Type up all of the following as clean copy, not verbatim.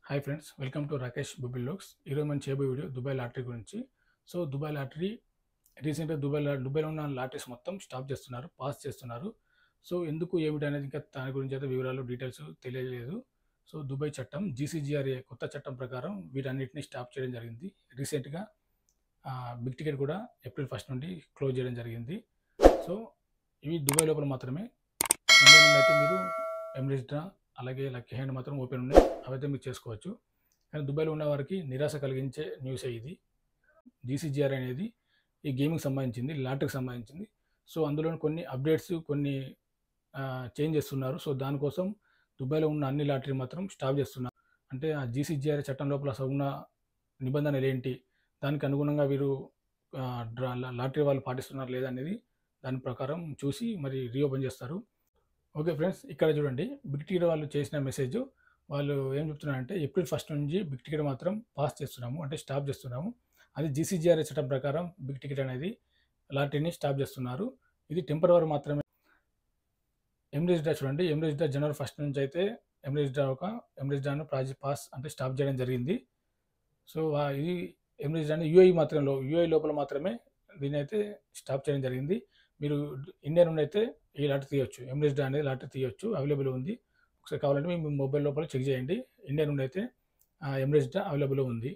Hi friends, welcome to Rakesh బుబిల్ లోక్స్. ఈరోజు మనం చేయబోయే వీడియో దుబాయ్ లాటరీ గురించి. సో దుబాయ్ లాటరీ రీసెంట్గా దుబాయ్లో ఉన్న లాటరీస్ మొత్తం స్టాప్ చేస్తున్నారు, పాస్ చేస్తున్నారు. సో ఎందుకు ఏమిటి అనేది ఇంకా దాని గురించి అయితే వివరాలు డీటెయిల్స్ తెలియలేదు. సో దుబాయ్ చట్టం జీసీజీఆర్ఏ కొత్త చట్టం ప్రకారం వీటన్నిటిని స్టాప్ చేయడం జరిగింది. రీసెంట్గా బిగ్ టికెట్ కూడా ఏప్రిల్ 1 నుండి క్లోజ్ చేయడం జరిగింది. సో ఇవి దుబాయ్ లోపల మాత్రమే. ఇండియా నుండి అయితే మీరు ఎమిరేట్స్ డ్రా అలాగే లక్కీ హ్యాండ్ మాత్రం ఓపెన్ ఉన్నాయి, అవైతే మీరు చేసుకోవచ్చు. కానీ దుబాయ్లో ఉన్న వారికి నిరాశ కలిగించే న్యూసే ఇది. జీసీజీఆర్ అనేది ఈ గేమింగ్ సంబంధించింది, లాటరీకి సంబంధించింది. సో అందులో కొన్ని అప్డేట్స్, కొన్ని చేంజ్ చేస్తున్నారు. సో దానికోసం దుబాయ్లో ఉన్న అన్ని లాటరీ మాత్రం స్టాప్ చేస్తున్నారు. అంటే ఆ జీసీజీఆర్ చట్టం లోపల అసలు ఉన్న నిబంధనలు ఏంటి, దానికి అనుగుణంగా వీరు లాటరీ వాళ్ళు పాటిస్తున్నారు లేదా అనేది దాని ప్రకారం చూసి మరి రీఓపెన్ చేస్తారు. ఓకే ఫ్రెండ్స్, ఇక్కడ చూడండి బిగ్ టికెట్ వాళ్ళు చేసిన మెసేజ్. వాళ్ళు ఏం చెప్తున్నారంటే ఏప్రిల్ 1 నుంచి బిగ్ టికెట్ మాత్రం పాస్ చేస్తున్నాము, అంటే స్టాప్ చేస్తున్నాము. అది జీసీజీఆర్ఏ చట్టం ప్రకారం బిగ్ టికెట్ అనేది లాటరీని స్టాప్ చేస్తున్నారు. ఇది టెంపరవరీ మాత్రమే. ఎమిరేట్స్ డ్రా చూడండి, ఎమిరేట్స్ డ్రా జనవరి 1 నుంచి అయితే ఎమిరేట్స్ డ్రాను పాస్ అంటే స్టాప్ చేయడం జరిగింది. సో ఇది ఎమిరేట్స్ డ్రా యూఏఈ లోపల మాత్రమే దీన్ని అయితే స్టాప్ చేయడం జరిగింది. మీరు ఇండియా నుండి అయితే ఈ లాటరీ తీయొచ్చు, ఎమిరేట్స్ డ్రా అనేది లాటరీ తీయొచ్చు, అవైలబుల్ ఉంది. ఒకసారి కావాలంటే మీ మొబైల్ లోపల చెక్ చేయండి. ఇండియా నుండి అయితే ఎమిరేట్స్ డ్రా అవైలబుల్ ఉంది.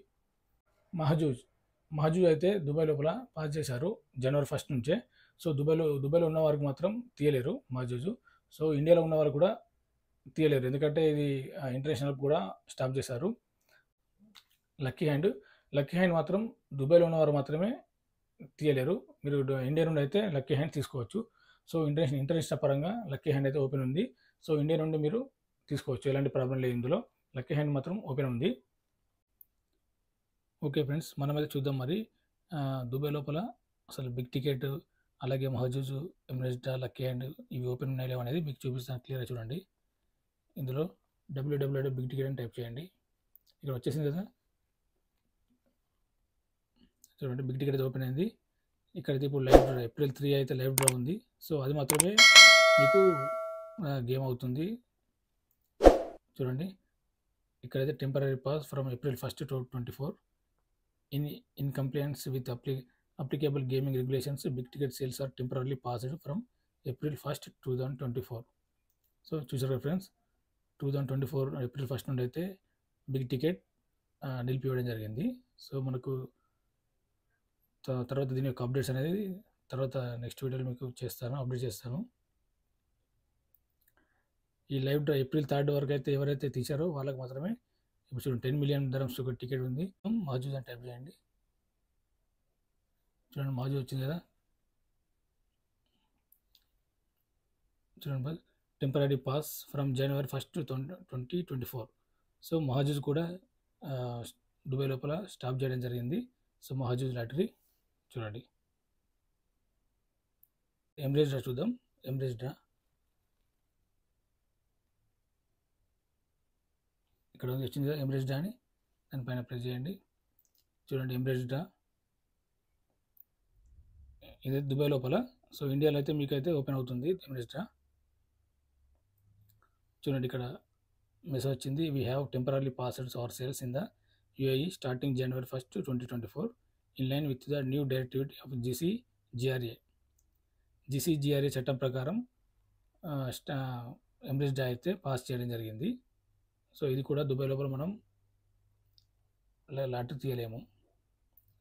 మహజూజ్ అయితే దుబాయ్ లోపల పాస్ చేశారు జనవరి 1 నుంచే. సో దుబాయ్లో ఉన్న వారికి మాత్రం తీయలేరు మహజూజ్. సో ఇండియాలో ఉన్న వారు కూడా తీయలేరు, ఎందుకంటే ఇది ఇంటర్నేషనల్ కూడా స్టాప్ చేశారు. లక్కీ హ్యాండ్ మాత్రం దుబాయ్లో ఉన్నవారు మాత్రమే తీయలేరు. మీరు ఇండియా నుండి అయితే లక్కీ హ్యాండ్ తీసుకోవచ్చు. సో ఇంటర్నేషనల్ పరంగా లక్కీ హ్యాండ్ అయితే ఓపెన్ ఉంది. సో ఇండియా నుండి మీరు తీసుకోవచ్చు, ఎలాంటి ప్రాబ్లం లేదు ఇందులో. లక్కీ హ్యాండ్ మాత్రం ఓపెన్ ఉంది. ఓకే ఫ్రెండ్స్, మనమైతే చూద్దాం మరి దుబాయ్ లోపల అసలు బిగ్ టికెట్ అలాగే మహజూజ్, ఎమిరేట్స్ డ్రా, లక్కీ హ్యాండ్ ఇవి ఓపెన్ ఉన్నాయి లేవు అనేది మీకు చూపిస్తాను. క్లియర్గా చూడండి. ఇందులో www బిగ్ టికెట్ అని టైప్ చేయండి. ఇక్కడ వచ్చేసింది కదా, చూడండి బిగ్ టికెట్ అయితే ఓపెన్ అయింది. ఇక్కడైతే ఇప్పుడు లైవ్ డ్రా ఏప్రిల్ 3 అయితే లైవ్ డ్రా ఉంది. సో అది మాత్రమే మీకు గేమ్ అవుతుంది. చూడండి ఇక్కడైతే temporary pass from April 1 to 24 in compliance with applicable gaming regulations big ticket sales are temporary paused from April 1, 2024. So చూసారు ఫ్రెండ్స్, 2024 ఏప్రిల్ 1 నుండి అయితే బిగ్ టికెట్ నిలిపివేయడం జరిగింది. సో మనకు తర్వాత దీని యొక్క అప్డేట్స్ అనేది తర్వాత నెక్స్ట్ వీడియోలో మీకు అప్డేట్ చేస్తాను. ఈ లైవ్ డ్రా ఏప్రిల్ 3 వరకు అయితే ఎవరైతే తీశారో వాళ్ళకి మాత్రమే ఇప్పుడు చూడండి 10 మిలియన్ dirhams ఒక టికెట్ ఉంది. మహజూజ్ అని టైప్ చేయండి. చూడండి మహజూజ్ వచ్చింది కదా, చూడండి temporary pass from January 1 to 2024. So Mahzooz కూడా దుబాయ్ లోపల స్టాప్ చేయడం జరిగింది. సో మహజూజ్ లాటరీ చూడండి. ఎమిరేట్స్ డ్రా చూద్దాం. ఎమిరేట్స్ డ్రా ఇక్కడ వచ్చింది కదా, ఎమిరేట్స్ డ్రా అని దానిపైన ప్రెస్ చేయండి. చూడండి ఎమిరేట్స్ డ్రా ఇది దుబాయ్ లోపల. సో ఇండియాలో అయితే మీకైతే ఓపెన్ అవుతుంది ఎమిరేట్స్ డ్రా. చూడండి ఇక్కడ మెసేజ్ వచ్చింది, we have temporary passed our sales in the UAE starting January 1, 2024 in line with the new directive of GCGRA చట్టం ప్రకారం ఎమిరేట్స్ డ్రా అయితే పాస్ చేయడం జరిగింది. సో ఇది కూడా దుబాయ్ లోపల మనం లాటరీ తీయలేము.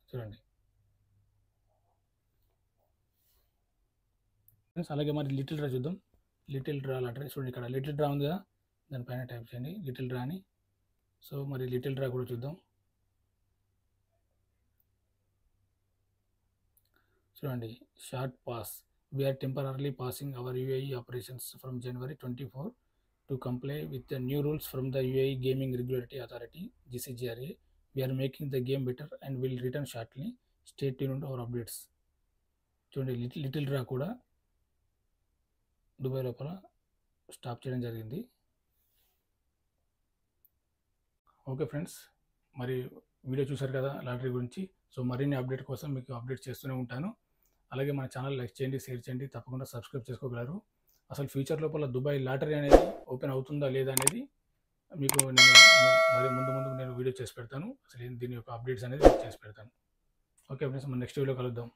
చూడండి అలాగే మరి లిటిల్ డ్రా చూద్దాం. లిటిల్ డ్రా లాటరీ చూడండి, ఇక్కడ లిటిల్ డ్రా ఉంది కదా, దానిపైన టైప్ చేయండి లిటిల్ డ్రా అని. సో మరి లిటిల్ డ్రా కూడా చూద్దాం. చూడండి short pause, we're temporary pausing our UAE operations from January 24 to comply with the new rules from the UAE Gaming Regulatory Authority GCGRA. We are making the game better and will return shortly. Stay tuned for updates. చూడండి little draw కూడా Dubai లోపల stop చేయడం జరిగింది. Okay friends, మరి video చూసారు కదా lottery గురించి. So మరిన్ని అప్డేట్ కోసం మీకు అప్డేట్ చేస్తూనే ఉంటాను. అలాగే మన ఛానల్ లైక్ చేయండి, షేర్ చేయండి, తప్పకుండా సబ్స్క్రైబ్ చేసుకోగలరు. అసలు ఫ్యూచర్ లోపల దుబాయ్ లాటరీ అనేది ఓపెన్ అవుతుందా లేదా అనేది మీకు నేను మరి ముందు వీడియో చేసి పెడతాను. అసలు దీని యొక్క అప్డేట్స్ అనేది చేసి పెడతాను. ఓకే ఫ్రెండ్స్, మనం నెక్స్ట్ వీడియోలో కలుద్దాం.